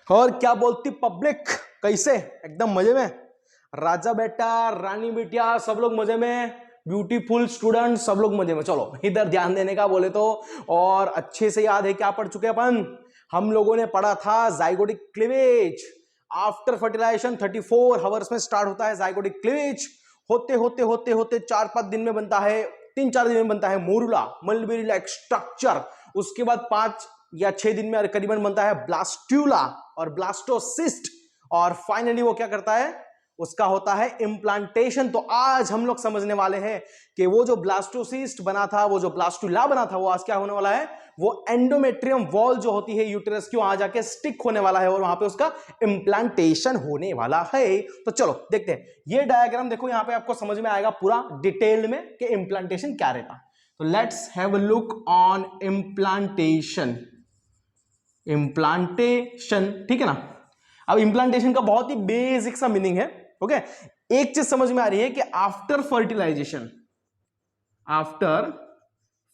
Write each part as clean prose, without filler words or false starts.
और क्या बोलती पब्लिक, कैसे? एकदम मजे में? राजा बेटा, रानी बिटिया, सब लोग मजे में, ब्यूटीफुल स्टूडेंट सब लोग मजे में। चलो इधर ध्यान देने का बोले तो, और अच्छे से याद है क्या पढ़ चुके अपन? हम लोगों ने पढ़ा था zygotic cleavage. After fertilization 34 hours में स्टार्ट होता है जाइगोटिक क्लीवेज। होते होते होते होते 4-5 दिन में बनता है, 3-4 दिन में बनता है मोरुला, मल्टीपल लाइक स्ट्रक्चर। उसके बाद 5 या 6 दिन में करीबन बनता है ब्लास्ट्यूला और ब्लास्टोसिस्ट, और फाइनली वो क्या करता है, उसका होता है इम्प्लांटेशन। तो आज हम लोग समझने वाले हैं कि वो जो ब्लास्टोसिस्ट बना था, वो जो ब्लास्टुला बना था, वो आज क्या होने वाला है, वो एंडोमेट्रियम वॉल जो होती है यूटेरस की, वहां जाके स्टिक होने वाला है और वहां पे उसका इम्प्लांटेशन होने वाला है। तो चलो देखते हैं ये डायग्राम। देखो यहां पे आपको समझ में आएगा पूरा डिटेल में कि इम्प्लांटेशन क्या रहता। तो let's have a look on implantation. Implantation, ठीक है ना। अब इम्प्लांटेशन का बहुत ही बेसिक सा मीनिंग है, ओके। एक चीज समझ में आ रही है कि आफ्टर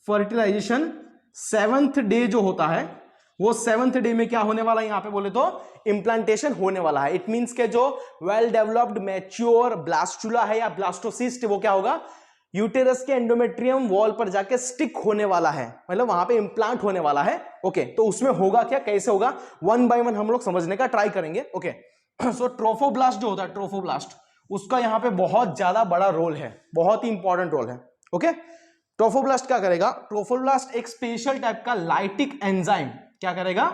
फर्टिलाइजेशन 7th डे जो होता है, वो 7th डे में क्या होने वाला है, यहां पे बोले तो इम्प्लांटेशन होने वाला है। इट मींस के जो वेल डेवलप्ड मैच्योर ब्लास्टुला है या ब्लास्टोसिस्ट, वो क्या होगा, यूटेरस के एंडोमेट्रियम वॉल पर जाके स्टिक होने वाला है, मतलब वहां पे इंप्लांट होने वाला है, ओके। तो उसमें होगा क्या, कैसे होगा, 1 बाय 1 हम लोग समझने का ट्राई करेंगे, ओके। सो ट्रोफोब्लास्ट जो होता है, ट्रोफोब्लास्ट, उसका यहां पे बहुत ज्यादा बड़ा रोल है, बहुत ही इंपॉर्टेंट रोल है, ओके। ट्रोफोब्लास्ट क्या करेगा, ट्रोफोब्लास्ट एक स्पेशल टाइप का लाइटिक एंजाइम, क्या करेगा,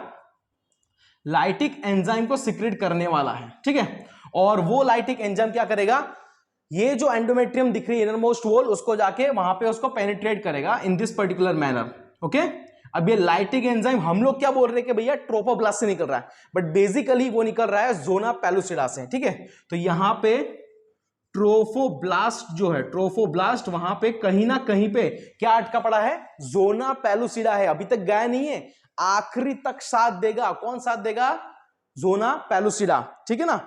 लाइटिक एंजाइम को सिक्रेट करने वाला है, ठीक है। और वो लाइटिक एंजाइम क्या करेगा, ये जो एंडोमेट्रियम दिख रही है इनरमोस्ट वॉल, उसको जाके वहां पे उसको पेनिट्रेट करेगा in this particular manner, okay. अब ये लाइटिक एंजाइम हम लोग क्या बोल रहे हैं कि भैया ट्रोफोब्लास्ट से निकल रहा है, बट बेसिकली वो निकल रहा है जोना पेलुसिडा से, ठीक है। तो यहां पे ट्रोफोब्लास्ट जो है, ट्रोफोब्लास्ट वहां पे कहीं ना कहीं पे क्या अटका पड़ा है, जोना पेलुसिडा है, अभी तक गया नहीं है, आखिरी तक साथ देगा। कौन साथ देगा, जोना पेलुसिडा, ठीक है ना।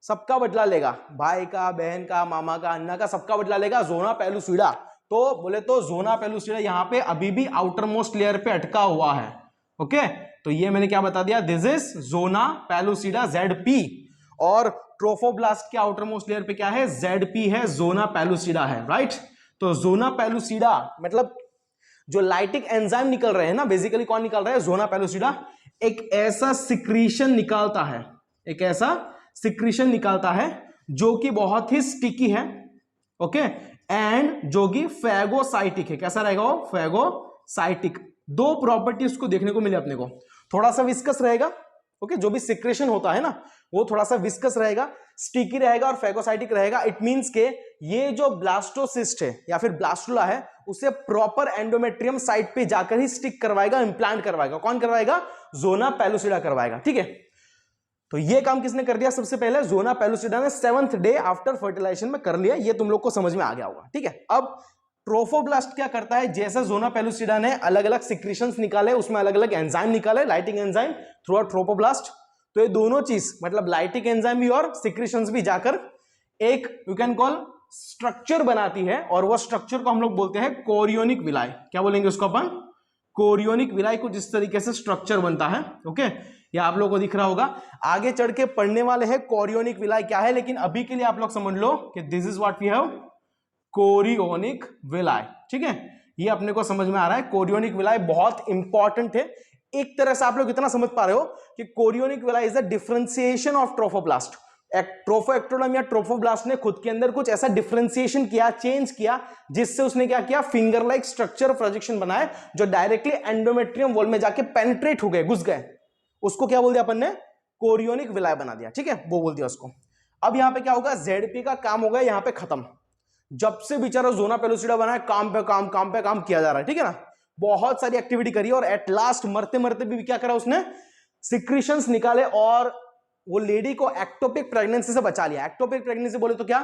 सबका बदला लेगा, भाई का, बहन का, मामा का, अन्ना का, सबका बदला लेगा जोना पेलुसिडा। तो बोले तो जोना पेलुसिडा यहां पे अभी भी आउटर मोस्ट लेयर पे अटका हुआ है, ओके। तो ये मैंने क्या बता दिया, this is zona pellucida ZP, और ट्रोफोब्लास्ट के आउटर मोस्ट लेयर पे क्या है, ZP है, जोना पेलुसिडा है, राइट। तो जोना पेलुसिडा मतलब जो लाइटिक एंजाइम निकल रहे हैं ना, बेसिकली कौन निकल रहा है, जोना पेलुसिडा एक ऐसा सिक्रीशन निकालता है, एक ऐसा सिक्रीशन निकालता है जो कि बहुत ही स्टिकी है, ओके, एंड जो कि फैगोसाइटिक है। कैसा रहेगा वो, फैगोसाइटिक। दो प्रॉपर्टीज को देखने को मिले अपने को, थोड़ा सा विस्कस रहेगा, ओके, जो भी सिक्रेशन होता है ना वो थोड़ा सा विस्कस रहेगा, स्टिकी रहेगा और फैगोसाइटिक रहेगा। इट मींस के ये जो ब्लास्टोसिस्ट है या फिर ब्लास्टुला है, उसे प्रॉपर एंडोमेट्रियम साइट पे जाकर ही स्टिक करवाएगा, इंप्लांट करवाएगा। कौन करवाएगा, जोना पेलुसिडा करवाएगा, ठीक है। तो ये काम किसने कर दिया, सबसे पहले जोना पेलुसिडा ने 7th डे आफ्टर फर्टिलाइजेशन में कर लिया। ये तुम लोग को समझ में आ गया होगा, ठीक है। अब ट्रोफोब्लास्ट क्या करता है, जैसे जोना पेलुसिडा ने अलग अलग सिक्रीशंस निकाले, उसमें अलग अलग एंजाइम निकाले, lytic enzyme through out trophoblast, तो ये दोनों चीज मतलब लाइटिक एंजाइम भी और सिक्रीशंस भी जाकर एक यू कैन कॉल स्ट्रक्चर बनाती है, और वो स्ट्रक्चर को हम लोग बोलते हैं कोरियोनिक विलाई। क्या बोलेंगे उसको अपन, कोरियोनिक विलाई। को जिस तरीके से स्ट्रक्चर बनता है, ओके, ये आप लोगों को दिख रहा होगा। आगे चढ़ के पढ़ने वाले हैं कोरियोनिक विलाई क्या है, लेकिन अभी के लिए आप लोग समझ लो कि this is what we have, chorionic villi, ठीक है। ये अपने को समझ में आ रहा है, कोरियोनिक विलाई बहुत इंपॉर्टेंट है। एक तरह से आप लोग इतना समझ पा रहे हो कि chorionic villi is the differentiation of trophoblast. Trophectoderm या ट्रोफोब्लास्ट ने खुद के अंदर कुछ ऐसा डिफरेंशिएशन किया, चेंज किया, जिससे उसने क्या किया, फिंगर लाइक स्ट्रक्चर प्रोजेक्शन बनाए जो डायरेक्टली एंडोमेट्रियम वॉल में जाके पेनिट्रेट हो गए, घुस गए। उसको क्या बोल दिया अपन ने, कोरियोनिक विलाई बना दिया, ठीक है, वो बोल दिया उसको। अब यहां पे क्या होगा, ZP का काम हो गया यहां पे खत्म। जब से बेचारा जोना पेलुसिडा बना है, काम पे काम किया जा रहा है, ठीक है ना। बहुत सारी एक्टिविटी करी और एट लास्ट मरते मरते भी क्या करा उसने, सिक्रीशंस निकाले और वो लेडी को एक्टोपिक प्रेगनेंसी से बचा लिया। एक्टोपिक प्रेगनेंसी बोले तो क्या,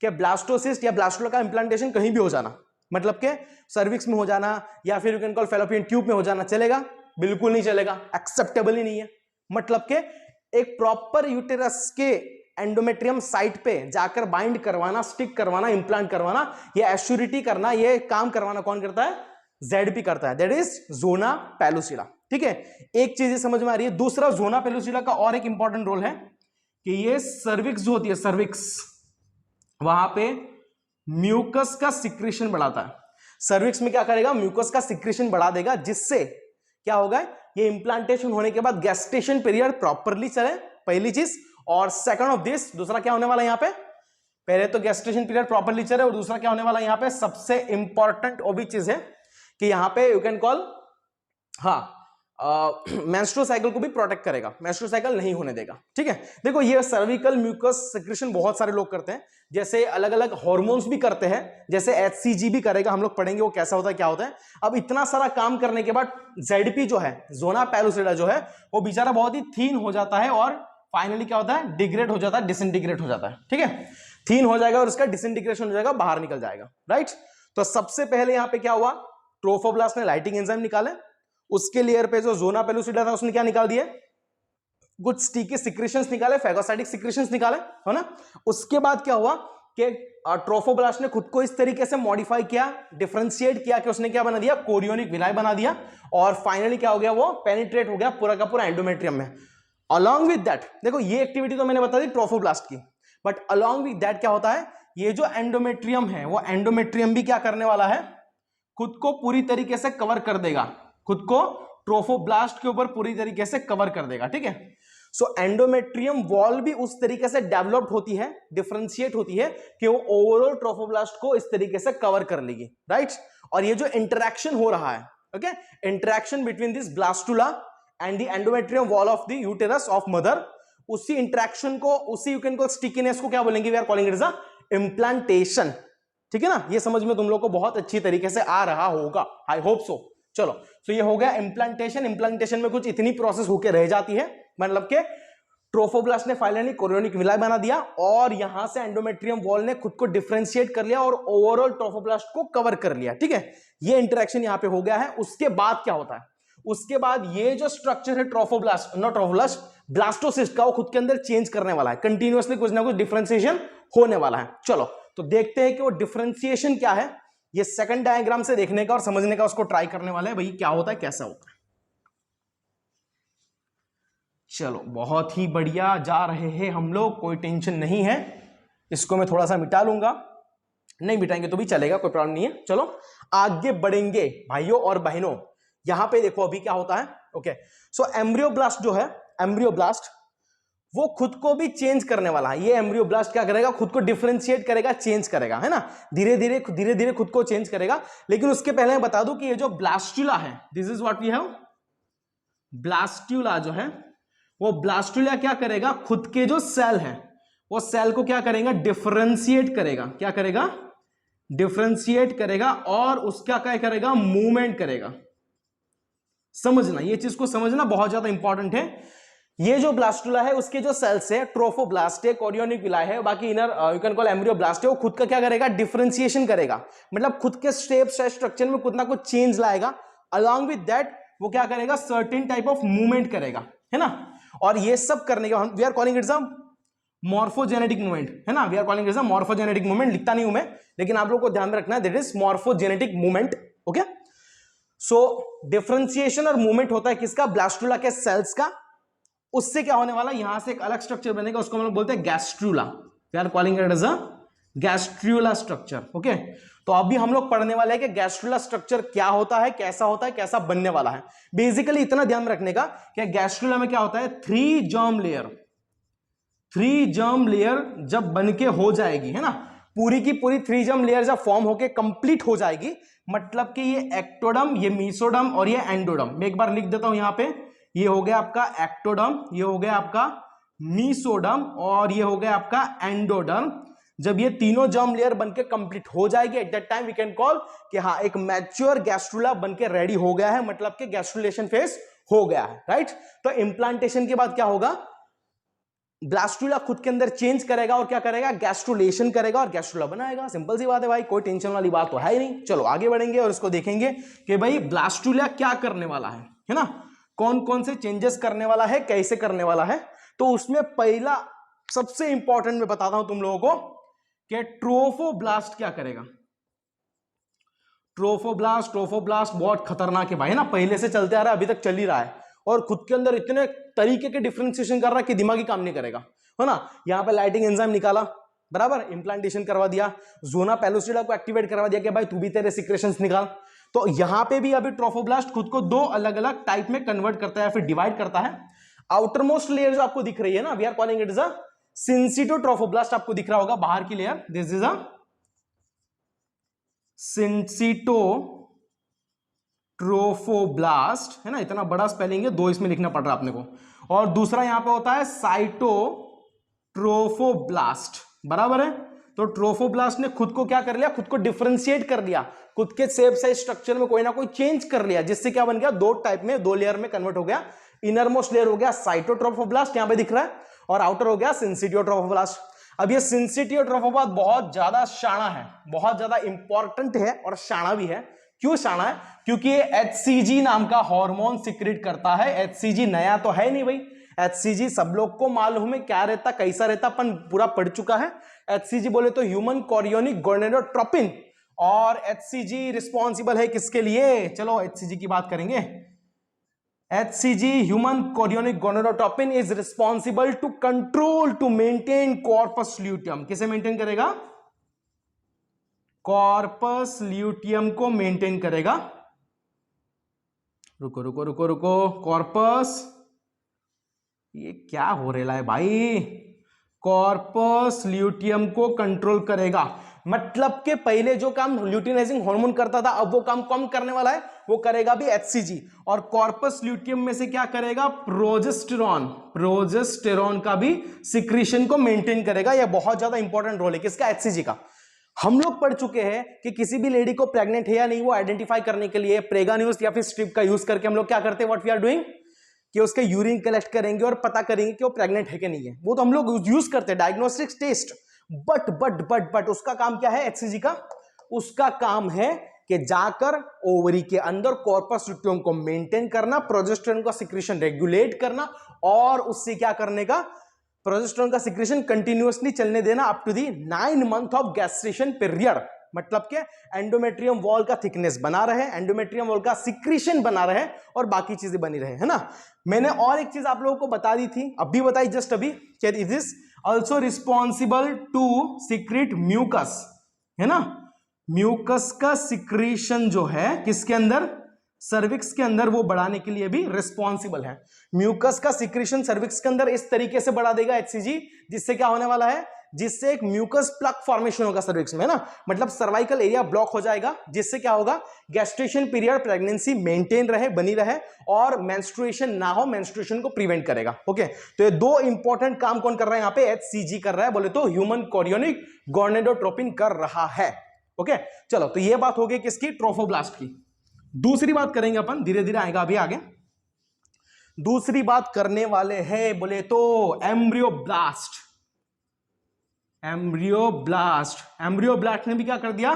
कि ब्लास्टोसिस्ट या ब्लास्टुला का इंप्लांटेशन कहीं भी हो जाना, मतलब के सर्विक्स में हो जाना या फिर you can call fallopian tube में हो जाना, चलेगा? बिल्कुल नहीं चलेगा, एक्सेप्टेबल ही नहीं है। मतलब के एक प्रॉपर यूटेरस के एंडोमेट्रियम साइट पे जाकर बाइंड करवाना, स्टिक करवाना, इंप्लांट करवाना, ये एश्योरिटी करना, ये काम करवाना कौन करता है, ZP करता है, दैट इज जोना पेलुसिडा। ठीक है, एक चीज समझ में आ रही है। दूसरा, जोना पेलुसिडा का और एक इंपॉर्टेंट रोल है कि ये सर्विक्स जो होती है, सर्विक्स, वहां पे म्यूकस का सिक्रेशन बढ़ाता है। सर्विक्स में क्या करेगा, म्यूकस का सिक्रेशन बढ़ा देगा, जिससे क्या होगा, ये इंप्लांटेशन होने के बाद गेस्टेशन पीरियड प्रॉपरली चले, पहली चीज। और सेकंड ऑफ दिस, दूसरा क्या होने वाला है यहां पे, पहले तो गेस्टेशन पीरियड प्रॉपरली चले, और दूसरा क्या होने वाला है यहां पे, सबसे इंपॉर्टेंट वो भी चीज है कि यहां पे यू कैन कॉल, हाँ, मेंस्ट्रुअल साइकिल को भी प्रोटेक्ट करेगा, मेंस्ट्रुअल साइकिल नहीं होने देगा। ठीक है, देखो ये सर्विकल म्यूकस सिक्रेशन बहुत सारे लोग करते हैं, जैसे अलग अलग हार्मोन्स भी करते हैं, जैसे HCG भी करेगा, हम लोग पढ़ेंगे वो कैसा होता है, क्या होता है। अब इतना सारा काम करने के बाद ZP जो है, जोना पेलुसिडा जो है, वो बेचारा बहुत ही थीन हो जाता है, और फाइनली क्या होता है, डिग्रेड हो जाता है, डिसइंटीग्रेट हो जाता है। ठीक है, थीन हो जाएगा और उसका डिसइंटीग्रेशन हो जाएगा, बाहर निकल जाएगा, राइट। तो सबसे पहले यहां पे क्या हुआ, ट्रोफोब्लास्ट ने लाइटिंग एंजाइम निकाले, उसके लेयर पे जो जोना पेलुसिडा था उसने क्या निकाल दिया, कुछ स्टिकी सिक्रेशंस निकाले, फेगोसाइटिक सिक्रेशंस निकाले, है ना। उसके बाद क्या हुआ कि ट्रोफोब्लास्ट ने खुद को इस तरीके से मॉडिफाई किया, डिफरेंशिएट किया कि उसने क्या बना दिया, कोरियोनिक विलाई बना दिया, और फाइनली क्या हो गया, वो पेनिट्रेट हो गया पूरा का पूरा एंडोमेट्रियम में। अलॉन्ग विद दैट, देखो ये एक्टिविटी तो मैंने बता दी ट्रोफोब्लास्ट की, बट अलॉन्ग विद दैट क्या होता है, ये जो एंडोमेट्रियम है, वो एंडोमेट्रियम भी क्या करने वाला है, खुद को पूरी तरीके से कवर कर देगा, खुद को ट्रोफोब्लास्ट के ऊपर पूरी तरीके से कवर कर देगा। ठीक है, सो एंडोमेट्रियम वॉल भी उस तरीके से डेवलप्ड होती है, डिफरेंशिएट होती है कि वो ओवरऑल ट्रोफोब्लास्ट को इस तरीके से कवर कर लेगी, राइट। और ये जो इंटरेक्शन हो रहा है, okay, interaction between this blastula and the endometrium wall of the uterus of mother, उसी इंटरेक्शन को, उसी यू कैन कॉल स्टिकीनेस को क्या बोलेंगे, we are calling it as a implantation. ठीक है ना, ये समझ में तुम लोग को बहुत अच्छी तरीके से आ रहा होगा, आई होप सो। चलो, तो ये हो गया इम्प्लांटेशन। इम्प्लांटेशन में कुछ इतनी प्रोसेस होकर रह जाती है, मतलब के ट्रोफोब्लास्ट ने फाइनली कोरियोनिक विलाई बना दिया, और यहां से एंडोमेट्रियम वॉल ने खुद को डिफरेंशिएट कर लिया और ओवरऑल ट्रोफोब्लास्ट को कवर कर लिया। ठीक है, ये इंटरेक्शन यहां पे हो गया है। उसके बाद क्या होता है, उसके बाद ये जो स्ट्रक्चर है ट्रोफोब्लास्ट, नॉट ट्रोफोब्लास्ट, ब्लास्टोसिस्ट का, वो खुद के अंदर चेंज करने वाला है, कंटिन्यूअसली कुछ ना कुछ डिफरेंशिएशन होने वाला है। चलो, तो देखते हैं कि वो डिफरेंशिएशन क्या है, ये सेकंड डायग्राम से देखने का और समझने का उसको ट्राई करने वाले हैं, भाई क्या होता है, कैसा होता है। चलो, बहुत ही बढ़िया जा रहे हैं हम लोग, कोई टेंशन नहीं है। इसको मैं थोड़ा सा मिटा लूंगा, नहीं मिटाएंगे तो भी चलेगा, कोई प्रॉब्लम नहीं है। चलो आगे बढ़ेंगे भाइयों और बहनों। यहां पे देखो अभी क्या होता है, ओके। सो एम्ब्रियोब्लास्ट जो है, एम्ब्रियोब्लास्ट वो खुद को भी चेंज करने वाला है। ये एम्ब्रियोब्लास्ट क्या करेगा, खुद को डिफरेंशिएट करेगा, चेंज करेगा, है ना, धीरे धीरे खुद को चेंज करेगा। लेकिन उसके पहले मैं बता दूं कि ये जो ब्लास्टुला है, this is what we have, blastula जो है, वो ब्लास्टुला क्या करेगा, खुद के जो सेल है, वो सेल को क्या करेगा, डिफरेंशिएट करेगा। क्या करेगा, डिफरेंशिएट करेगा, और उसका क्या करेगा, मूवमेंट करेगा। समझना, ये चीज को समझना बहुत ज्यादा इंपॉर्टेंट है। ये जो ब्लास्टुला है, उसके जो सेल्स है, ट्रोफोब्लास्ट है, कोरियोनिक विलाई है, बाकी inner you can call embryoblast है, वो खुद का क्या करेगा, डिफरेंशिएशन करेगा, मतलब खुद के शेप स्ट्रक्चर में कुछ ना कुछ चेंज लाएगा। अलॉन्ग विद दैट वो क्या करेगा, सर्टेन टाइप ऑफ मूवमेंट करेगा, है ना। और ये सब करने के बाद we are calling it's a morphogenetic movement, है ना, we are calling it's a morphogenetic movement. लिखता नहीं हूं मैं, लेकिन आप लोग को ध्यान में रखना है, that is morphogenetic movement, okay. So differentiation और मूवमेंट होता है किसका, ब्लास्टुला के सेल्स का। उससे क्या होने वाला, यहां से एक अलग स्ट्रक्चर बनेगा, उसको हम लोग बोलते हैं gastrula. We are calling it as a gastrula structure, okay. तो अभी हम लोग पढ़ने वाले हैं कि गैस्ट्रुला स्ट्रक्चर क्या होता है, कैसा बनने वाला है। बेसिकली इतना ध्यान रखने का कि गैस्ट्रुला में क्या होता है, 3 जर्म लेयर जब बन के हो जाएगी, है ना, पूरी की पूरी 3 जर्म लेयर जब फॉर्म होके कंप्लीट हो जाएगी, मतलब कि ये एक्टोडम, ये मीसोडम और ये एंडोडम। मैं एक बार लिख देता हूं यहां पे, ये हो गया आपका एक्टोडम, ये हो गया आपका मीसोडम, और ये हो गया आपका एंडोडर्म। जब ये तीनों जर्म लेयर बनके कंप्लीट हो जाएगी, at that time we can call कि हाँ, एक मैच्योर गैस्ट्रुला बनके रेडी हो गया है, मतलब कि गैस्ट्रुलेशन फेज हो गया है, राइट। तो इंप्लांटेशन के बाद क्या होगा, ब्लास्टुला खुद के अंदर चेंज करेगा और क्या करेगा, गैस्ट्रुलेशन करेगा और गैस्ट्रुला बनाएगा। सिंपल सी बात है भाई, कोई टेंशन वाली बात तो है ही नहीं। चलो आगे बढ़ेंगे और इसको देखेंगे कि भाई ब्लास्टुला क्या करने वाला है ना, कौन कौन से चेंजेस करने वाला है, कैसे करने वाला है। तो उसमें पहला सबसे इंपॉर्टेंट मैं बताता हूं तुम लोगों को कि ट्रोफोब्लास्ट क्या करेगा। ट्रोफोब्लास्ट बहुत खतरनाक है भाई, है ना, पहले से चलते आ रहा है, अभी तक चल ही रहा है और खुद के अंदर इतने तरीके के डिफरेंशिएशन कर रहा है कि दिमाग ही काम नहीं करेगा, है ना। यहाँ पे लाइटिंग एंजाइम निकाला, बराबर, इंप्लांटेशन करवा दिया, जोना पेलुसिडा को एक्टिवेट करवा दिया कि भाई तू भी तेरे सिक्रेशंस निकाल। तो यहां पे भी अभी ट्रोफोब्लास्ट खुद को दो अलग अलग टाइप में कन्वर्ट करता है या फिर डिवाइड करता है। आउटरमोस्ट लेयर जो आपको दिख रही है ना, we are calling it is a syncytiotrophoblast, आपको दिख रहा होगा बाहर की layer, this is a syncytiotrophoblast, है ना, इतना बड़ा स्पेलिंग है, दो इसमें लिखना पड़ रहा है अपने को। और दूसरा यहां पे होता है साइटोट्रोफोब्लास्ट, बराबर है। तो ट्रोफोब्लास्ट ने खुद को क्या कर लिया, खुद को डिफरेंशिएट कर लिया, खुद के शेप साइज स्ट्रक्चर में कोई ना कोई चेंज कर लिया, जिससे क्या बन गया, दो टाइप में, दो लेयर में कन्वर्ट हो गया। इनरमोस्ट लेयर हो गया साइटोट्रोफोब्लास्ट, यहां पे दिख रहा है, और आउटर हो गया सिंसिटियोट्रोफोब्लास्ट। अब ये सिंसिटियोट्रोफोब्लास्ट बहुत ज्यादा शाणा है, बहुत ज्यादा इंपॉर्टेंट है और शाणा भी है। क्यों शाणा है? क्योंकि ये HCG नाम का हार्मोन सिक्रेट करता है। HCG नया तो है नहीं भाई, HCG सब लोग को मालूम है क्या रहता, कैसा रहता, अपन पूरा पढ़ चुका है। HCG बोले तो ह्यूमन कोरियोनिक गोनेडोट्रोपिन, और HCG रिस्पॉन्सिबल है किसके लिए, चलो HCG की बात करेंगे। HCG human chorionic gonadotropin is responsible to control, to maintain corpus luteum. किसे मेंटेन करेगा? कॉर्पस ल्यूटियम को मेंटेन करेगा। रुको रुको रुको रुको, कॉर्पस, ये क्या हो रहा है भाई, कॉर्पस ल्यूटियम को कंट्रोल करेगा। मतलब के पहले जो काम ल्यूटिनाइजिंग हार्मोन करता था, अब वो काम कम करने वाला है, वो करेगा भी HCG। और कॉर्पस ल्यूटियम में से क्या करेगा, प्रोजेस्टेरॉन, प्रोजेस्टेरॉन का भी सिक्रीशन को मेंटेन करेगा। यह बहुत ज्यादा इंपॉर्टेंट रोल है किसका, HCG का। हम लोग पढ़ चुके हैं कि किसी भी लेडी को प्रेग्नेंट है या नहीं, वो आइडेंटिफाई करने के लिए प्रेगा न्यूज या फिर स्ट्रिप का यूज करके हम लोग क्या करते हैं, व्हाट वी आर डूइंग, कि उसके यूरिन कलेक्ट करेंगे और पता करेंगे कि वो प्रेग्नेंट है कि नहीं है। वो तो हम लोग यूज करते हैं, डायग्नोस्टिक टेस्ट। बट उसका काम क्या है HCG का? उसका काम है कि जाकर ओवरी के अंदर कॉर्पस ल्यूटियम को मेंटेन करना, प्रोजेस्टेरोन का सिक्रीशन रेगुलेट करना, और उससे क्या करने का, प्रोजेस्टेरोन का सिक्रीशन कंटिन्यूअसली चलने देना up to the 9 month of gestation period. मतलब के एंडोमेट्रियम वॉल का थिकनेस बना रहे, एंडोमेट्रियम वॉल का सिक्रीशन बना रहे, और बाकी चीजें बनी रहे, है ना। मैंने और एक चीज आप लोगों को बता दी थी, अभी बताई जस्ट अभी, it is also responsible to secrete mucus, है ना। म्यूकस का सिक्रीशन जो है किसके अंदर, सर्विक्स के अंदर, वो बढ़ाने के लिए भी रिस्पॉन्सिबल है। म्यूकस का सिक्रीशन सर्विक्स के अंदर इस तरीके से बढ़ा देगा HCG, जिससे क्या होने वाला है, जिससे एक म्यूकस प्लग फॉर्मेशन होगा सर्विक्स में, है ना। मतलब सर्वाइकल एरिया ब्लॉक हो जाएगा, जिससे क्या होगा, गैस्ट्रेशन पीरियड, प्रेगनेंसी मेंटेन रहे, बनी रहे, और मेंस्ट्रुएशन ना हो, मेंस्ट्रुएशन को प्रिवेंट करेगा। ओके, तो ये दो इंपॉर्टेंट काम कौन कर रहा है यहाँ पे, HCG कर रहा है, बोले तो ह्यूमन कोरियोनिक गोनेडोट्रोपिन कर रहा है। ओके, चलो, तो ये बात हो गई किसकी, ट्रोफोब्लास्ट की। दूसरी बात करेंगे अपन, धीरे धीरे आएगा अभी आगे। दूसरी बात करने वाले हैं बोले तो एम्ब्रियोब्लास्ट। एम्ब्रियोब्लास्ट ने भी क्या कर दिया,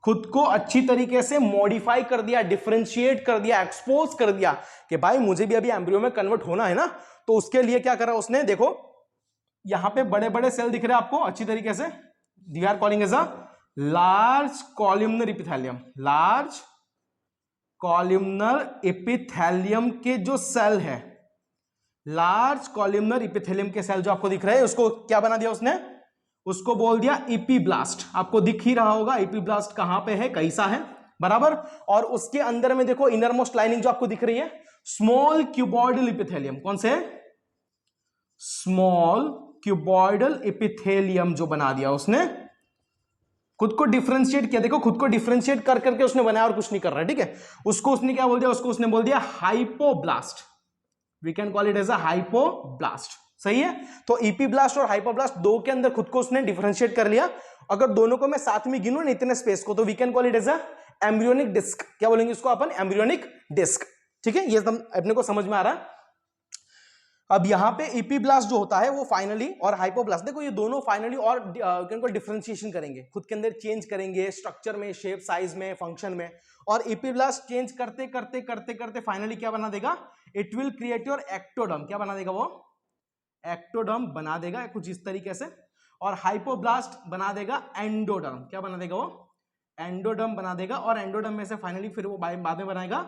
खुद को अच्छी तरीके से मॉडिफाई कर दिया, डिफरेंशिएट कर दिया, एक्सपोज कर दिया कि भाई मुझे भी अभी एम्ब्रियो में कन्वर्ट होना है ना। तो उसके लिए क्या करा उसने, देखो यहां पे बड़े बड़े सेल दिख रहे हैं आपको अच्छी तरीके से, we are calling as a large columnar epithelium. Large columnar epithelium के जो सेल है, लार्ज कॉलमनर एपिथेलियम के सेल जो आपको दिख रहे हैं, उसको क्या बना दिया उसने, उसको बोल दिया एपिब्लास्ट। आपको दिख ही रहा होगा एपिब्लास्ट कहां पे है, कैसा है, बराबर। और उसके अंदर में देखो इनरमोस्ट लाइनिंग जो आपको दिख रही है, स्मॉल क्यूबॉइडल एपिथेलियम। कौन से, स्मॉल क्यूबॉइडल एपिथेलियम जो बना दिया उसने, खुद को डिफरेंशिएट किया। देखो खुद को डिफरेंशिएट कर करके उसने बनाया और कुछ नहीं कर रहा है, ठीक है। उसको उसने क्या बोल दिया, उसको उसने बोल दिया hypoblast. We can call it as a hypoblast, सही है। तो एपिब्लास्ट और हाइपोब्लास्ट दो के अंदर खुद को उसने डिफरेंशिएट कर लिया। अगर दोनों को मैं साथ में गिनूं ना इतने स्पेस को, तो we can call it as a embryonic disc. क्या बोलेंगे इसको अपन, एम्ब्रियोनिक डिस्क, ठीक है। ये अपने को समझ में आ रहा है। अब यहां पे एपिब्लास्ट जो होता है वो फाइनली, और हाइपोब्लास्ट, देखो ये दोनों फाइनली और डिफरेंशिएशन करेंगे, खुद के अंदर चेंज करेंगे स्ट्रक्चर में, शेप, साइज में, फंक्शन में। और एपिब्लास्ट चेंज करते करते करते करते फाइनली क्या बना देगा, it will create your ectoderm. क्या बना देगा वो, एक्टोडर्म बना देगा कुछ इस तरीके से। और हाइपोब्लास्ट बना देगा एंडोडर्म। क्या बना देगा वो, एंडोडर्म बना देगा और एंडोडर्म में से फाइनली फिर वो बाद में बनाएगा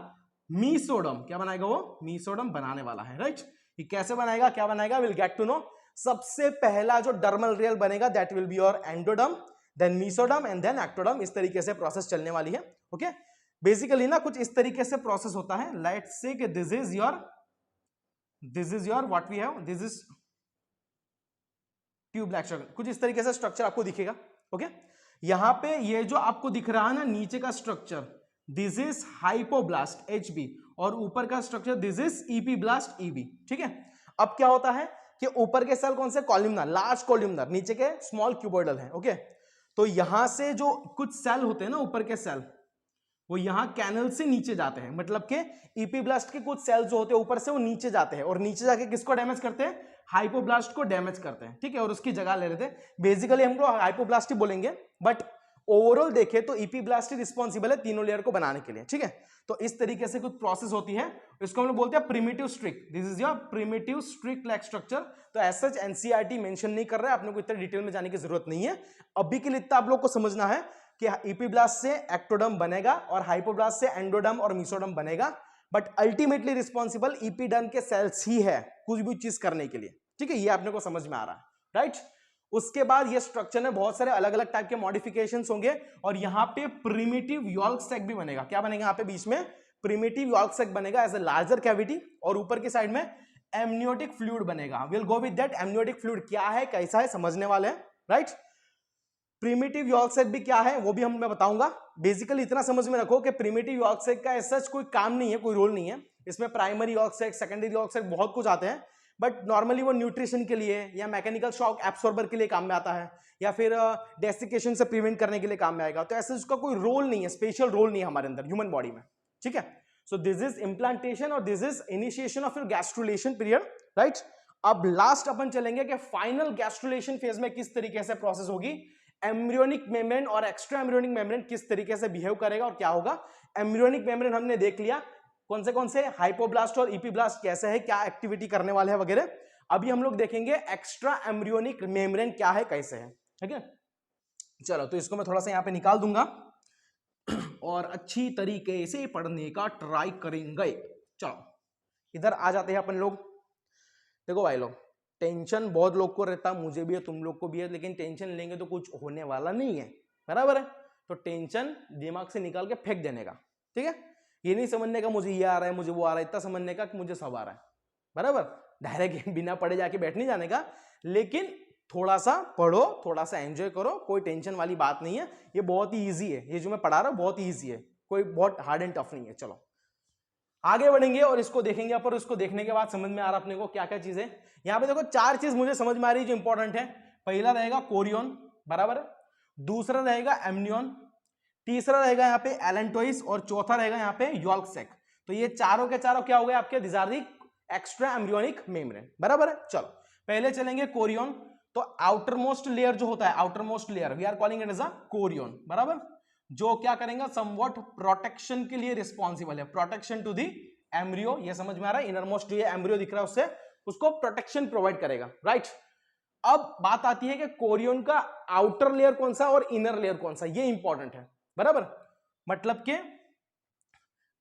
मीसोडर्म। क्या बनाएगा वो? मीसोडर्म बनाने वाला है, राइट। ये कैसे बनाएगा, क्या बनाएगा, विल गेट टू नो। सबसे पहला जो डर्मल लेयर बनेगा that will be your endoderm, then mesoderm and then ectoderm. इस तरीके से प्रोसेस चलने वाली है। ओके, बेसिकली ना कुछ इस तरीके से प्रोसेस होता है। लेट्स से कि this is your what we have, this is tube black structure. कुछ इस तरीके से स्ट्रक्चर आपको दिखेगा। ओके, यहां पे ये जो आपको दिख रहा है ना नीचे का structure, this is hypoblast HB, और ऊपर का structure this is epiblast EB। ठीक है, अब क्या होता है कि ऊपर के सेल कौन से, कॉलमनर, लार्ज कॉलमनर, नीचे के स्मॉल क्यूबॉइडल है। ओके, तो यहां से जो कुछ सेल होते हैं ना ऊपर के सेल, वो यहां कैनल से नीचे जाते हैं। मतलब कि इपीब्लास्ट के कुछ सेल जो होते हैं ऊपर से वो नीचे जाते हैं और नीचे जाके किसको डैमेज करते हैं, हाइपोब्लास्ट को डैमेज करते हैं। ठीक है, और उसकी जगह ले लेते हैं। बेसिकली हम लोग हाइपोब्लास्ट ही बोलेंगे, बट ओवरऑल देखे तो इपीब्लास्ट रिस्पॉन्सिबल है तीनों लेयर को बनाने के लिए। ठीक है, तो इस तरीके से कुछ प्रोसेस होती है, इसको हम लोग बोलते हैं primitive streak. This is your primitive streak like structure. तो एज सच एनसीईआरटी मेंशन नहीं कर रहा है, आपने को इतना डिटेल में जाने की जरूरत नहीं है। अभी के लिए इतना आप लोग को समझना है कि इपीब्लास्ट से एक्टोडर्म बनेगा और हाइपोब्लास्ट से एंडोडर्म और मीसोडर्म बनेगा, बट अल्टीमेटली रिस्पॉन्सिबल इपीडर्म के सेल्स ही है कुछ भी चीज करने के लिए। ठीक है, ये आपने को समझ में आ रहा है, राइट। उसके बाद ये स्ट्रक्चर में बहुत सारे अलग अलग टाइप के मॉडिफिकेशंस होंगे और यहां पे प्रिमिटिव यॉल्क सैक भी बनेगा। क्या बनेगा यहां पे बीच में, प्रिमिटिव यॉल्क सैक बनेगा एज अ लार्जर कैविटी, और ऊपर की साइड में एमनियोटिक फ्लूइड बनेगा। Will go with that. Amniotic fluid क्या है, कैसा है, समझने वाले हैं, राइट। प्रिमिटिव यॉल्क सैक भी क्या है वो भी मैं बताऊंगा। बेसिकली इतना समझ में रखो कि प्रिमिटिव यॉल्क सैक का सच कोई काम नहीं है, कोई रोल नहीं है इसमें। प्राइमरी यॉल्क सैक, सेकेंडरी यॉल्क सैक बहुत कुछ आते हैं, बट नॉर्मली वो न्यूट्रिशन के लिए या मैकेनिकल शॉक एब्सॉर्बर के लिए काम में आता है, या फिर डेसिकेशन से प्रिवेंट करने के लिए काम में आएगा। तो ऐसे उसका कोई रोल नहीं है, स्पेशल रोल नहीं है हमारे अंदर ह्यूमन बॉडी में। ठीक है, सो दिस इज इम्प्लांटेशन और this is initiation of your gastrulation period, right. अब लास्ट अपन चलेंगे कि फाइनल गैस्ट्रुलेशन फेज में किस तरीके से प्रोसेस होगी, एम्ब्रियोनिक मेम्ब्रेन और एक्स्ट्रा एम्ब्रियोनिक मेम्ब्रेन किस तरीके से बिहेव करेगा और क्या होगा। एम्ब्रियोनिक मेम्ब्रेन हमने देख लिया कौन से हाइपोब्लास्ट और इपीब्लास्ट कैसे है, क्या एक्टिविटी करने वाले हैं वगैरह। अभी हम लोग देखेंगे एक्स्ट्रा एम्ब्रियोनिक मेम्ब्रेन क्या है, कैसे है। ठीक है, चलो तो इसको मैं थोड़ा सा यहां पे निकाल दूंगा और अच्छी तरीके से पढ़ने का ट्राई करेंगे। चलो इधर आ जाते हैं अपन लोग। देखो भाई लोग, टेंशन बहुत लोग को रहता, मुझे भी है, तुम लोग को भी है, लेकिन टेंशन लेंगे तो कुछ होने वाला नहीं है, बराबर है। तो टेंशन दिमाग से निकाल के फेंक देने का। ठीक है, ये नहीं समझने का मुझे ये आ रहा है, मुझे वो आ रहा है, इतना समझने का कि मुझे सब आ रहा है, बराबर। डायरेक्ट बिना पढ़े जाके बैठ नहीं जाने का, लेकिन थोड़ा सा पढ़ो, थोड़ा सा एंजॉय करो, कोई टेंशन वाली बात नहीं है। ये बहुत ही ईजी है, ये जो मैं पढ़ा रहा हूं बहुत ही ईजी है, कोई बहुत हार्ड एंड टफ नहीं है। चलो आगे बढ़ेंगे और इसको देखेंगे, पर उसको देखने के बाद समझ में आ रहा अपने को क्या क्या चीज है। यहां पे देखो 4 चीज मुझे समझ में आ रही है जो इंपॉर्टेंट है। पहला रहेगा कोरियन, बराबर है। दूसरा रहेगा एमनियन, तीसरा रहेगा यहाँ पे एलेंटोइस, और चौथा रहेगा यहाँ पे यॉल्क सैक। तो ये चारों के चारों क्या हो गए आपके, this are the extra embryonic membrane, बराबर है। चलो पहले चलेंगे कोरियन। तो आउटर मोस्ट लेयर जो होता है, outer most layer we are calling it as a chorion, बराबर, जो क्या करेंगे, समवॉट प्रोटेक्शन के लिए रिस्पॉन्सिबल है, प्रोटेक्शन टू दी एम्ब्रियो। ये समझ में आ रहा है, इनर मोस्ट जो ये एम्ब्रियो दिख रहा है उससे उसको प्रोटेक्शन प्रोवाइड करेगा, राइट। अब बात आती है कि कोरियन का आउटर लेयर कौन सा और इनर लेयर कौन सा, ये इंपॉर्टेंट है, बराबर। मतलब के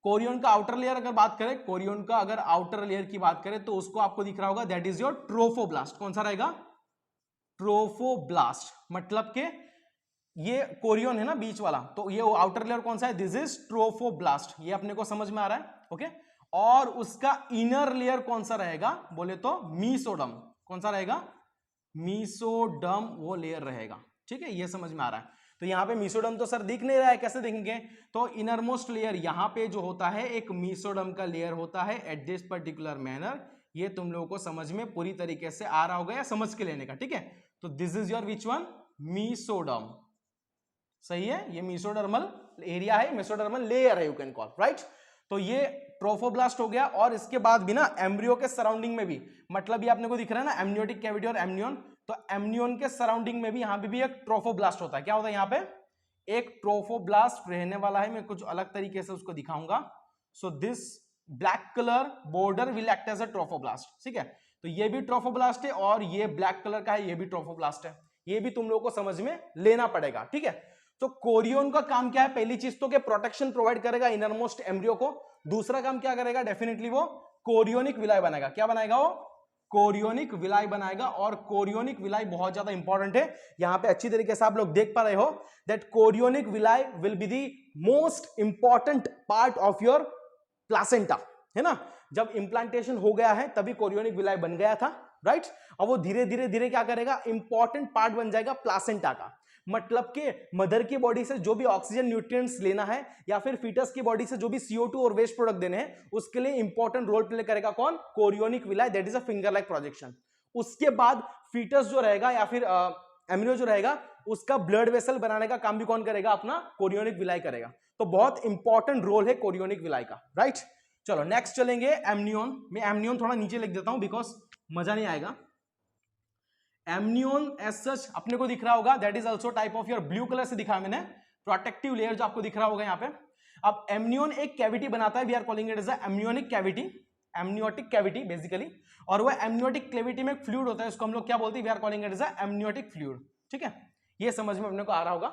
कोरियन का आउटर लेयर अगर बात करें, कोरियन का अगर आउटर लेयर की बात करें तो उसको आपको दिख रहा होगा, दैट इज योर ट्रोफोब्लास्ट। कौन सा रहेगा, ट्रोफोब्लास्ट। मतलब के ये कोरियन है ना बीच वाला, तो ये आउटर लेयर कौन सा है, दिस इज ट्रोफोब्लास्ट। ये अपने को समझ में आ रहा है, ओके। और उसका इनर लेयर कौन सा रहेगा बोले तो मीसोडर्म। कौन सा रहेगा, मीसोडर्म वो लेयर रहेगा, ठीक है, ये समझ में आ रहा है। तो यहाँ पे मीसोडर्म तो सर दिख नहीं रहा है, कैसे देखेंगे, तो इनरमोस्ट लेयर यहाँ पे जो होता है एक मीसोडर्म का लेयर होता है एट दिस पर्टिकुलर मैनर। ये तुम लोगों को समझ में पूरी तरीके से आ रहा होगा या समझ के लेने का, ठीक है। तो this is your which one, mesoderm, सही है, ये मीसोडर्मल एरिया है, मीसोडर्मल लेयर है, यू कैन कॉल, राइट। तो ये ट्रोफोब्लास्ट हो गया। और इसके बाद भी ना एम्ब्रियो के सराउंडिंग में भी, मतलब ये आपने को दिख रहा है ना एमनियोटिक कैविटी और एमनियन, तो एमनियन के सराउंडिंग में भी यहां पे भी एक ट्रोफोब्लास्ट होता है। क्या होता है यहाँ पे, एक ट्रोफोब्लास्ट रहने वाला है। मैं कुछ अलग तरीके से उसको दिखाऊंगा। So this black colour border will act as a trophoblast, ठीक है। तो ये भी ट्रोफोब्लास्ट है और ये ब्लैक कलर का है, ये भी ट्रोफोब्लास्ट है। ये भी तुम लोगों को समझ में लेना पड़ेगा, ठीक है। तो कोरियन का काम क्या है? पहली चीज तो कि प्रोटेक्शन प्रोवाइड करेगा इनर मोस्ट एम्ब्रियो को। दूसरा काम क्या करेगा? डेफिनेटली वो कोरियोनिक विलाई बनाएगा। क्या बनाएगा वो? कोरियोनिक विलाई बनाएगा। और कोरियोनिक विलाई बहुत ज्यादा इंपॉर्टेंट है। यहां पे अच्छी तरीके से आप लोग देख पा रहे हो that chorionic villi will be the most important part of your placenta, है ना। जब इंप्लांटेशन हो गया है तभी कोरियोनिक विलाई बन गया था, राइट। और वो धीरे धीरे धीरे क्या करेगा? इंपॉर्टेंट पार्ट बन जाएगा प्लासेंटा का। मतलब कि मदर की बॉडी से जो भी ऑक्सीजन न्यूट्रिएंट्स लेना है या फिर फीटस की बॉडी से जो भी CO2 और वेस्ट प्रोडक्ट देने हैं, उसके लिए इंपॉर्टेंट रोल प्ले करेगा कौन? Chorionic villi, that is a finger like projection. उसके बाद फीटस जो रहेगा या फिर एम्ब्रियो जो रहेगा, उसका ब्लड वेसल बनाने का काम भी कौन करेगा? अपना कोरियोनिक विलाई करेगा। तो बहुत इंपॉर्टेंट रोल है कोरियोनिक विलाई का, राइट। चलो नेक्स्ट चलेंगे एमनियोन। मैं एमनियोन थोड़ा नीचे लिख देता हूं बिकॉज मजा नहीं आएगा। एमनियोन एज सच अपने को दिख रहा होगा, that is also type of your, blue colour से दिखा मैंने, प्रोटेक्टिव लेयर जो आपको दिख रहा होगा यहाँ पे। अब एमनियोन एक कैविटी बनाता है, we are calling it as amnionic cavity, amniotic cavity basically. और वो एमनियोटिक कैविटी में एक फ्लूइड होता है, उसको हम लोग क्या बोलते हैं? We are calling it as amniotic fluid, ठीक है। ये समझ में अपने को आ रहा होगा।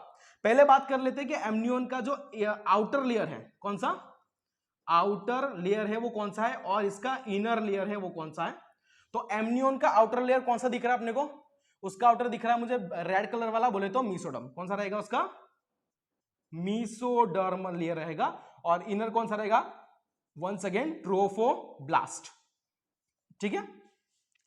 पहले बात कर लेते हैं कि एमनियोन का जो आउटर लेयर है, कौन सा आउटर लेयर है वो कौन सा है, और इसका इनर लेयर है वो कौन सा है। तो एमनियोन का आउटर लेयर कौन सा दिख रहा है अपने को? उसका आउटर दिख रहा है मुझे रेड कलर वाला, बोले तो मीसोडर्म। कौन सा रहेगा उसका? मीसोडर्म लेयर रहेगा। और इनर कौन सा रहेगा? वंस अगेन ट्रोफोब्लास्ट, ठीक है।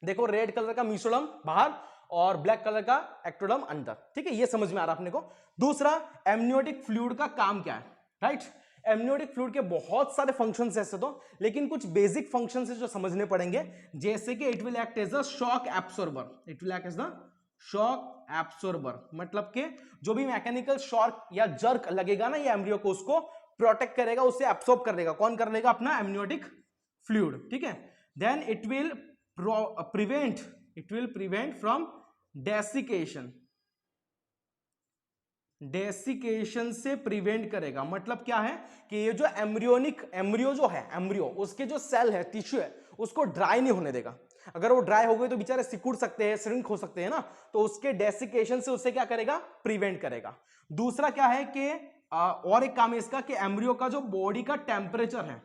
देखो रेड कलर का मीसोडर्म बाहर और ब्लैक कलर का एक्टोडर्म अंदर, ठीक है। ये समझ में आ रहा है अपने को। दूसरा, एमनियोटिक फ्लूइड का काम क्या है, राइट। एमनियोटिक फ्लूइड के बहुत सारे फंक्शंस है ऐसे तो, लेकिन कुछ बेसिक फंक्शंस है जो समझने पड़ेंगे, जैसे कि it will act as a shock absorber. It will act as the shock absorber, मतलब कि जो भी मैकेनिकल शॉक या जर्क लगेगा ना ये एम्ब्रियो को, उसको प्रोटेक्ट करेगा, उसे एब्सॉर्ब कर लेगा। कौन कर लेगा? अपना एमनियोटिक फ्लूइड, ठीक है। Then it will prevent from desiccation, desiccation से प्रिवेंट करेगा। मतलब क्या है कि ये जो एम्ब्रियो जो है, एम्ब्रियो उसके जो सेल है, टिश्यू है, उसको ड्राई नहीं होने देगा। अगर वो ड्राई हो गए तो बेचारे सिकुड़ सकते हैं, श्रिंक हो सकते हैं ना, तो उसके डेसिकेशन से उसे क्या करेगा? प्रिवेंट करेगा। दूसरा क्या है कि और एक काम है इसका कि एम्ब्रियो का जो बॉडी का टेम्परेचर है,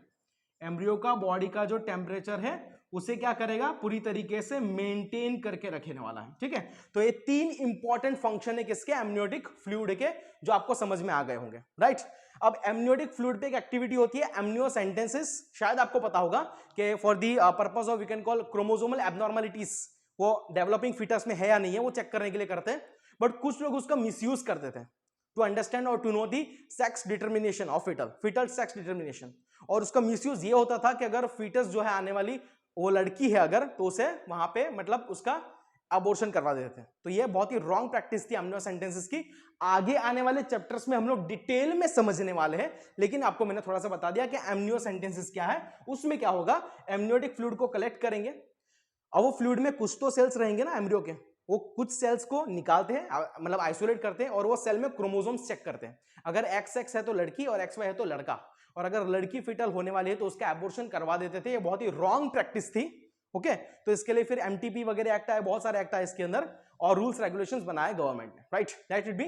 एम्ब्रियो का बॉडी का जो टेम्परेचर है उसे क्या करेगा? पूरी तरीके से मेंटेन करके रखने वाला है, ठीक है। तो ये तीन इंपॉर्टेंट फंक्शन है किसके? एमनियोटिक फ्लूइड के, जो आपको समझ में आ गए होंगे, राइट। अब एमनियोटिक फ्लूइड पे एक एक्टिविटी होती है एमनियोसेंटेसिस। शायद आपको पता होगा कि for the purpose of we can call chromosomal abnormalities, वो डेवलपिंग फीटस में है या नहीं है वो चेक करने के लिए करते हैं। बट कुछ लोग उसका मिसयूज करते थे टू अंडरस्टैंड और to know the sex determination of foetal sex determination. और उसका मिसयूज ये होता था कि अगर फीटस जो है आने वाली वो लड़की है अगर, तो उसे वहां पे मतलब उसका अबॉर्शन करवा देते थे। तो ये बहुत ही रॉन्ग प्रैक्टिस थी एमनियोसेंटेसिस की। आगे आने वाले चैप्टर्स में हम लोग डिटेल में समझने वाले हैं, लेकिन आपको मैंने थोड़ा सा बता दिया कि एमनियोसेंटेसिस क्या है। उसमें क्या होगा? एमनियोटिक फ्लूइड को कलेक्ट करेंगे, और वो फ्लूइड में कुछ तो सेल्स रहेंगे ना एम्ब्रियो के, वो कुछ सेल्स को निकालते हैं, मतलब आइसोलेट करते हैं, और वो सेल में क्रोमोसोम्स चेक करते हैं। अगर XX है तो लड़की और XY है तो लड़का, और अगर लड़की फिटल होने वाली है तो उसका एबॉर्शन करवा देते थे। ये बहुत ही रॉन्ग प्रैक्टिस थी, ओके। तो इसके लिए फिर MTP वगैरह एक्ट आए, बहुत सारे एक्ट आए इसके अंदर, और रूल्स रेगुलेशंस बनाए गवर्नमेंट ने, राइट। That it be.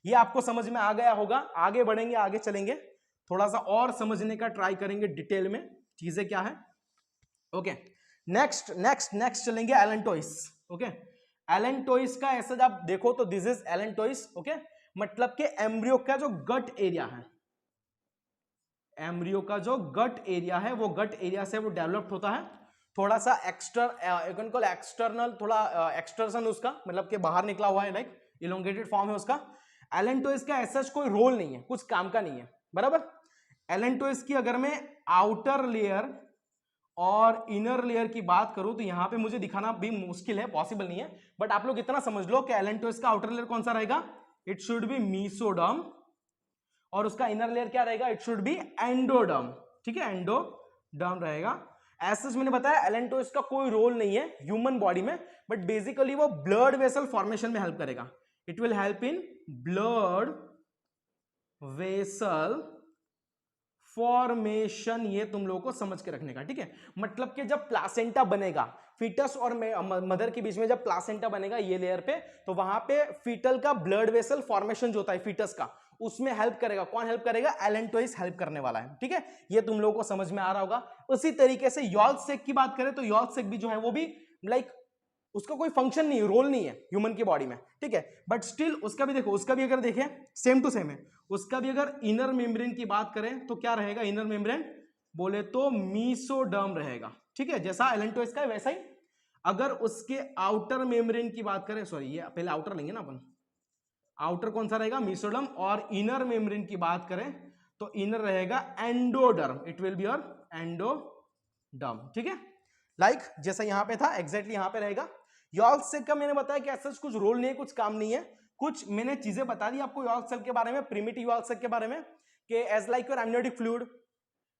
ये आपको समझ में आ गया होगा। आगे बढ़ेंगे, आगे चलेंगे, थोड़ा सा और समझने का ट्राई करेंगे डिटेल में चीजें क्या है, ओके। नेक्स्ट चलेंगे एलेंटोइस, ओके। एलेंटोइस का ऐसा आप देखो तो दिस इज एलेंटोइस, ओके। मतलब कि एम्ब्रियो का जो गट एरिया है, एम्ब्रियो का जो गट एरिया है, वो गट एरिया से वो डेवलप्ड होता है। थोड़ा सा एक्सटर्नल, थोड़ा एक्सटर्सन उसका, मतलब कि बाहर निकला हुआ है, लाइक इलोंगेटेड फॉर्म है उसका। एलेंटोइस का ऐसा कोई रोल नहीं है, कुछ काम का नहीं है, बराबर। एलेंटोइस की अगर मैं आउटर लेयर और इनर लेयर की बात करूं तो यहां पे मुझे दिखाना भी मुश्किल है, पॉसिबल नहीं है, बट आप लोग इतना समझ लो कि एलेंटोइस का आउटर लेयर कौन सा रहेगा? इट शुड बी मीसोडर्म, और उसका इनर लेयर क्या रहेगा? इट शुड बी एंडोडर्म, ठीक है, एंडोडर्म रहेगा। ऐसा मैंने बताया एलेंटोइस का कोई रोल नहीं है ह्यूमन बॉडी में, बट बेसिकली वो ब्लड वेसल फॉर्मेशन में हेल्प करेगा। It will help in blood vessel formation, ये तुम लोगों को समझ के रखने का, ठीक है। मतलब कि जब प्लासेंटा बनेगा, फीटस और मदर के बीच में जब प्लासेंटा बनेगा ये लेयर पे, तो वहां पे फीटल का ब्लड वेसल फॉर्मेशन जो होता है फीटस का, उसमें हेल्प करेगा। कौन हेल्प करेगा? एलेंटोइस हेल्प करने वाला है। ठीक है, ये तुम लोगों को समझ में आ रहा होगा। उसी तरीके से यॉर्क की बात करें तो यॉर्क भी जो है वो भी लाइक उसका कोई फंक्शन नहीं है, रोल नहीं है ह्यूमन की बॉडी में। ठीक है, बट स्टिल उसका भी देखो, उसका भी अगर देखें सेम टू सेम है। उसका भी अगर इनर मेम्ब्रेन की बात करें तो क्या रहेगा? इनर मेम्ब्रेन बोले तो मीसोडर्म रहेगा। ठीक है, जैसा एलेंटोइस का है वैसा ही। अगर उसके आउटर मेम्ब्रेन की बात करें, सॉरी ये पहले आउटर लेंगे ना अपन, आउटर कौन सा रहेगा? मीसोडर्म। और इनर मेम्ब्रेन की बात करें तो इनर रहेगा endoderm. It will be your endoderm. ठीक है, लाइक जैसा यहां पे था एग्जैक्टली यहां पे रहेगा। यॉर्क सेल का मैंने बताया कि ऐसा कुछ रोल नहीं है, कुछ काम नहीं है। कुछ मैंने चीजें बता दी आपको यॉर्क सेल के बारे में, प्रिमिटिव यॉर्क सेल के बारे में, कि as like your amniotic fluid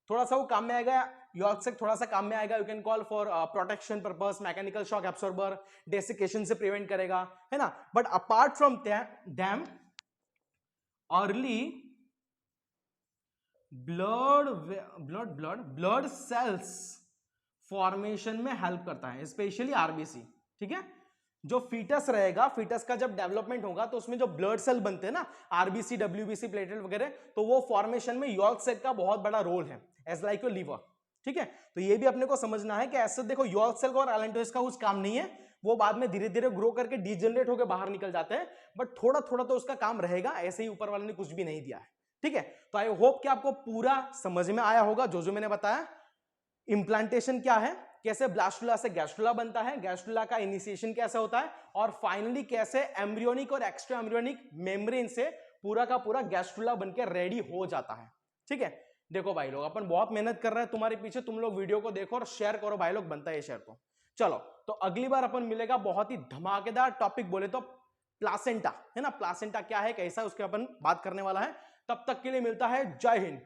थोड़ा सा वो काम में आएगा। यॉर्क सेल थोड़ा सा काम में आएगा। You can call for protection purpose, mechanical shock absorber, desiccation से प्रिवेंट करेगा, है ना। But apart from them early blood cells formation में हेल्प करता है, स्पेशली आरबीसी। ठीक है, जो फीटस रहेगा, फीटस का जब डेवलपमेंट होगा तो उसमें जो ब्लड सेल बनते हैं ना, आरबीसी, डब्ल्यूबीसी, प्लेटलेट वगैरह, तो वो फॉर्मेशन में यॉर्क सेल का बहुत बड़ा रोल है, एज लाइक योर लीवर। ठीक है, तो ये भी अपने को समझना है कि ऐसे देखो यॉर्क सेल का और एलेंटोइस का कुछ काम नहीं है, वो बाद में धीरे धीरे ग्रो करके डीजनरेट होकर बाहर निकल जाते हैं, बट थोड़ा थोड़ा तो उसका काम रहेगा, ऐसे ही ऊपर वाले ने कुछ भी नहीं दिया है। ठीक है, तो आई होप कि आपको पूरा समझ में आया होगा जो जो मैंने बताया। इंप्लांटेशन क्या है, कैसे ब्लास्टुला से गैस्ट्रुला बनता है, गैस्ट्रुला का इनिशिएशन कैसे होता है, और फाइनली कैसे एम्ब्रियोनिक और एक्स्ट्रा एम्ब्रियोनिक मेम्ब्रेन से पूरा का पूरा गैस्ट्रुला बनके रेडी हो जाता है। ठीक है, देखो भाई लोग, अपन बहुत मेहनत कर रहे हैं तुम्हारे पीछे, तुम लोग वीडियो को देखो और शेयर करो भाई लोग, बनता है शेयर तो। चलो, तो अगली बार अपन मिलेगा बहुत ही धमाकेदार टॉपिक, बोले तो प्लासेंटा, है ना। प्लासेंटा क्या है, कैसा, उसके अपन बात करने वाला है। तब तक के लिए मिलता है, जय हिंद।